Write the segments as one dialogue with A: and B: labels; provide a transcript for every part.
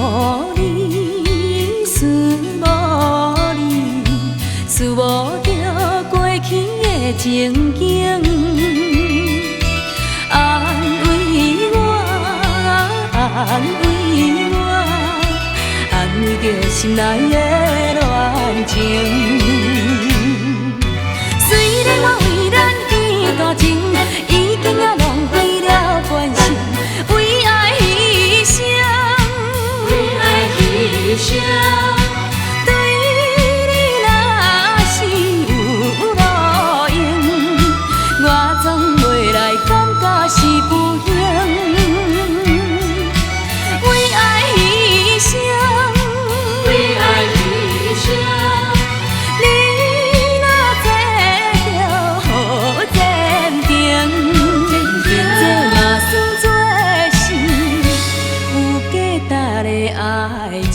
A: 无你，思无你，思无着过去的情景，安慰我，安慰我，安慰着心内的乱情。虽然我为咱见大情，已经啊浪费了半生，为爱牺牲，为爱牺牲。对你若是有路用，我总袂来感觉是不幸。为爱牺牲，为爱牺牲。你若做着好坚定，这嘛算作是有价值的爱情。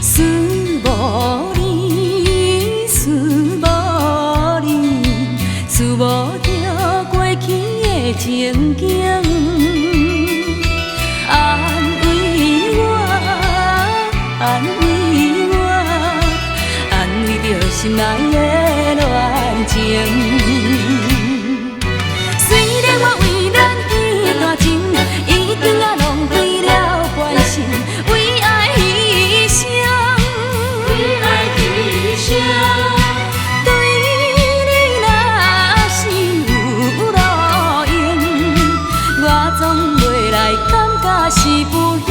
A: 思无你，思无你，思无着过去的情景，安慰我，安慰我，安慰着心内的乱情。虽然我为咱见大情，已经啊浪费了半生，为爱牺牲，为爱牺牲。对你若是有路用，我总袂来感觉是不幸。